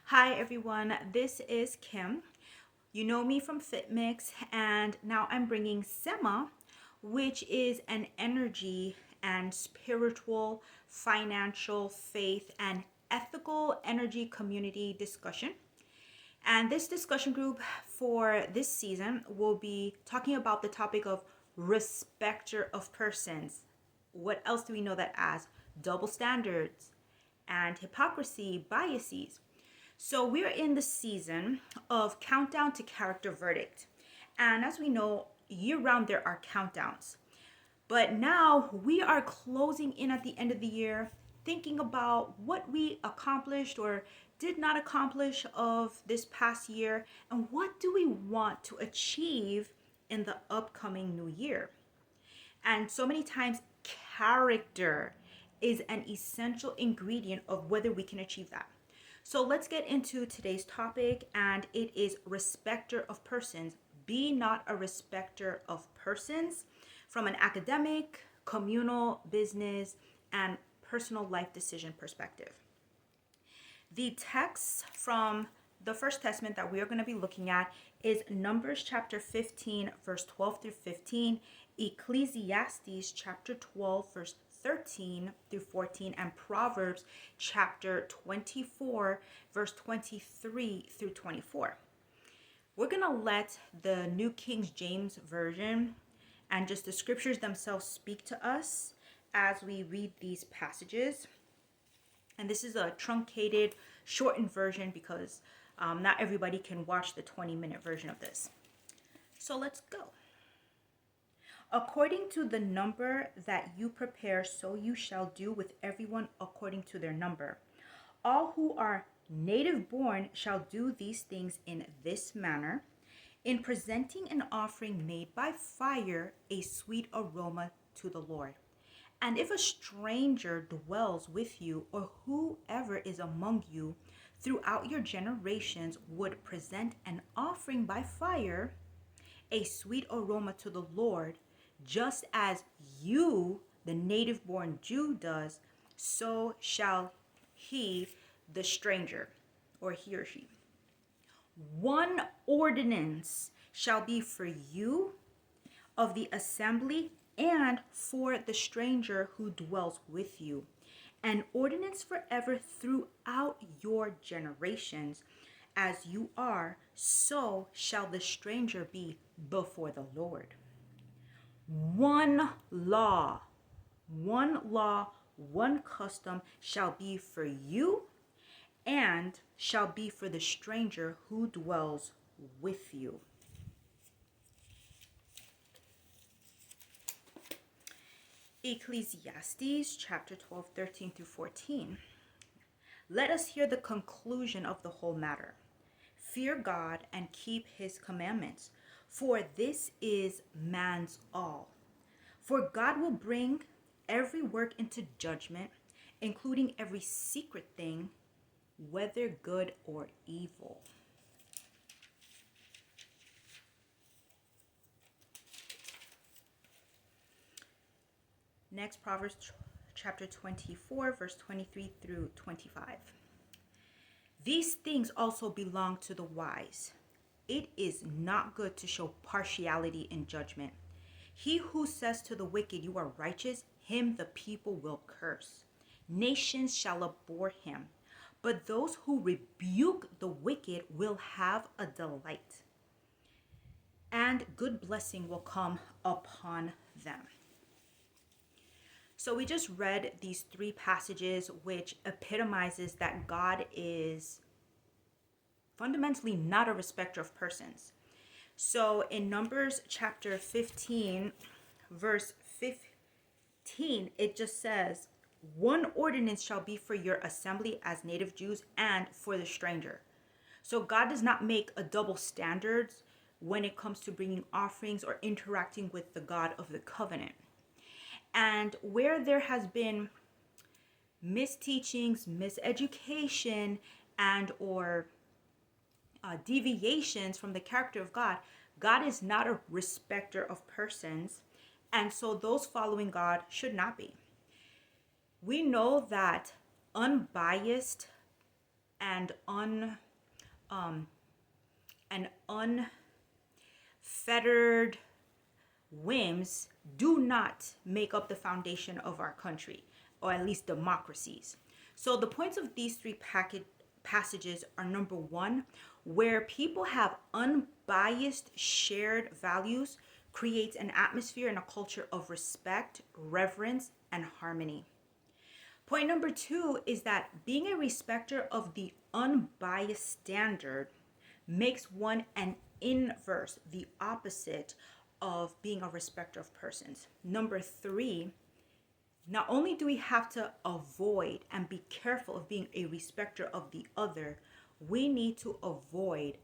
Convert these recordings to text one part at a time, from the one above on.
Hi everyone, this is Kim. You know me from FitMix, and now I'm bringing Sema, which is an energy and spiritual, financial, faith, and ethical energy community discussion. And this discussion group for this season will be talking about the topic of respecter of persons. What else do we know that as? Double standards and hypocrisy, biases. So we're in the season of countdown to character verdict. And as we know, year round there are countdowns. But now we are closing in at the end of the year, thinking about what we accomplished or did not accomplish of this past year, and what do we want to achieve in the upcoming new year. And so many times, character is an essential ingredient of whether we can achieve that. So let's get into today's topic, and it is respecter of persons. Be not a respecter of persons from an academic, communal, business, and personal life decision perspective. The text from the First Testament that we are going to be looking at is Numbers chapter 15, verse 12 through 15, Ecclesiastes chapter 12, verse 13 through 14, and Proverbs chapter 24, verse 23 through 24. We're going to let the New King James Version and just the scriptures themselves speak to us as we read these passages. And this is a truncated, shortened version because not everybody can watch the 20-minute version of this. So let's go. According to the number that you prepare, so you shall do with everyone according to their number. All who are native born shall do these things in this manner, in presenting an offering made by fire, a sweet aroma to the Lord. And if a stranger dwells with you, or whoever is among you throughout your generations would present an offering by fire, a sweet aroma to the Lord, just as you, the native born Jew, does, so shall he, the stranger, or he or she. One ordinance shall be for you of the assembly and for the stranger who dwells with you, an ordinance forever throughout your generations. As you are, so shall the stranger be before the Lord. One law, one custom shall be for you and shall be for the stranger who dwells with you. Ecclesiastes chapter 12, 13 through 14. Let us hear the conclusion of the whole matter. Fear God and keep his commandments, for this is man's all. For God will bring every work into judgment, including every secret thing, whether good or evil. Next, Proverbs chapter 24, verse 23 through 25. These things also belong to the wise. It is not good to show partiality in judgment. He who says to the wicked, you are righteous, him the people will curse. Nations shall abhor him, but those who rebuke the wicked will have a delight, and good blessing will come upon them. So we just read these three passages, which epitomizes that God is fundamentally not a respecter of persons. So in Numbers chapter 15, verse 15, it just says, one ordinance shall be for your assembly as native Jews and for the stranger. So God does not make a double standards when it comes to bringing offerings or interacting with the God of the covenant. And where there has been misteachings, miseducation, and or deviations from the character of God, God is not a respecter of persons, and so those following God should not be. We know that unbiased and and unfettered whims do not make up the foundation of our country, or at least democracies. So the points of these three passages are: number one, where people have unbiased shared values creates an atmosphere and a culture of respect, reverence, and harmony. Point number two is that being a respecter of the unbiased standard makes one an inverse, the opposite of being a respecter of persons. Number three, not only do we have to avoid and be careful of being a respecter of the other, we need to avoid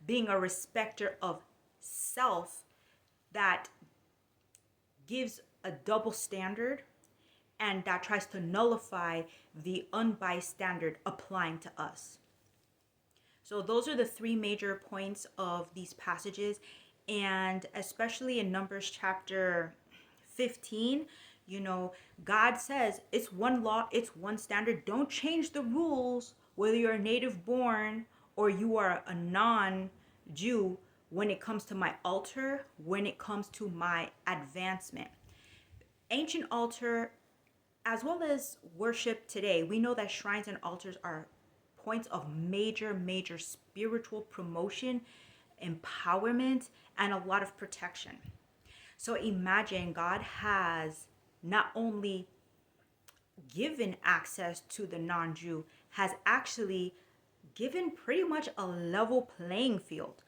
being a respecter of self that gives a double standard and that tries to nullify the unbiased standard applying to us. So those are the three major points of these passages. And especially in Numbers chapter 15, God says it's one law, it's one standard. Don't change the rules, whether you're a native born or you are a non-Jew, when it comes to my altar, when it comes to my advancement. Ancient altar, as well as worship today, we know that shrines and altars are points of major spiritual promotion, empowerment, and a lot of protection. So imagine God has not only given access to the non-Jew, has actually given pretty much a level playing field.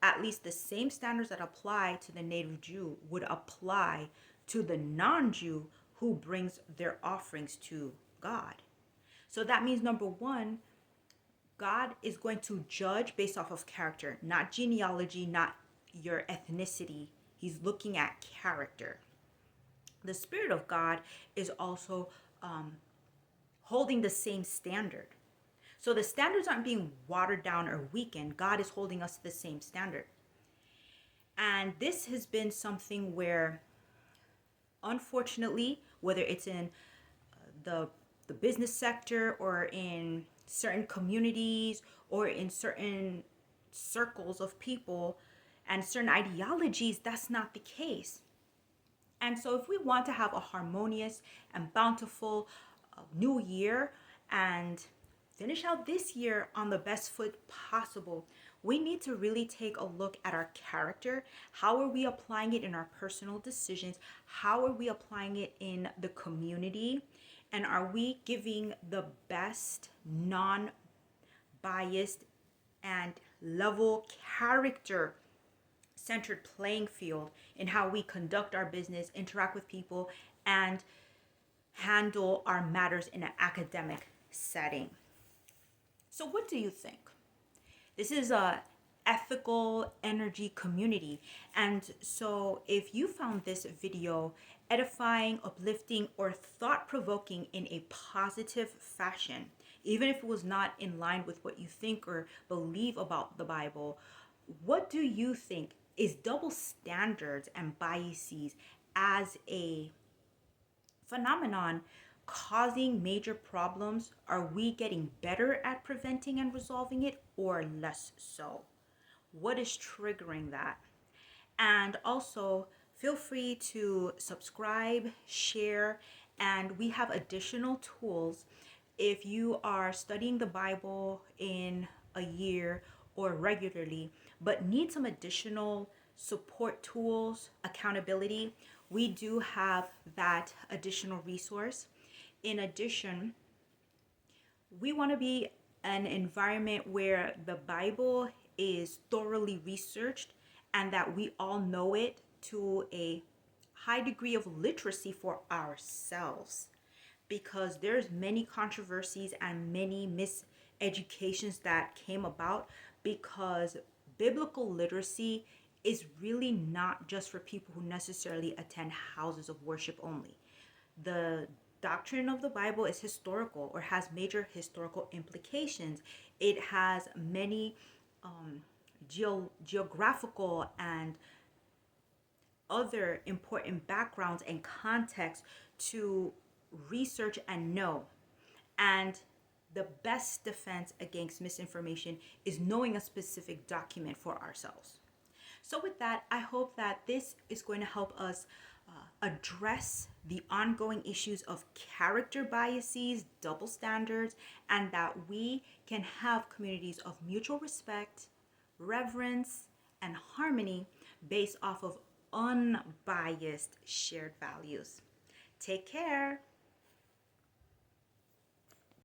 At least the same standards that apply to the native Jew would apply to the non-Jew who brings their offerings to God. So that means, number one, God is going to judge based off of character, not genealogy, not your ethnicity. He's looking at character. The Spirit of God is also holding the same standard. So the standards aren't being watered down or weakened. God is holding us to the same standard. And this has been something where, unfortunately, whether it's in the business sector or in certain communities or in certain circles of people and certain ideologies, that's not the case. And so if we want to have a harmonious and bountiful new year and finish out this year on the best foot possible, we need to really take a look at our character. How are we applying it in our personal decisions? How are we applying it in the community? And are we giving the best non-biased and level character centered playing field in how we conduct our business, interact with people, and handle our matters in an academic setting? So what do you think? This is a ethical energy community. And so if you found this video edifying, uplifting, or thought-provoking in a positive fashion, even if it was not in line with what you think or believe about the Bible, what do you think? Is double standards and biases as a phenomenon causing major problems? Are we getting better at preventing and resolving it, or less so? What is triggering that? And also, feel free to subscribe, share, and we have additional tools. If you are studying the Bible in a year or regularly, but need some additional support tools, accountability, we do have that additional resource. In addition, we want to be an environment where the Bible is thoroughly researched and that we all know it to a high degree of literacy for ourselves, because there's many controversies and many miseducations that came about because biblical literacy is really not just for people who necessarily attend houses of worship only. The doctrine of the Bible is historical or has major historical implications. It has many geographical and other important backgrounds and context to research and know. And the best defense against misinformation is knowing a specific document for ourselves. So, with that, I hope that this is going to help us address the ongoing issues of character biases, double standards, and that we can have communities of mutual respect, reverence, and harmony based off of unbiased shared values. Take care.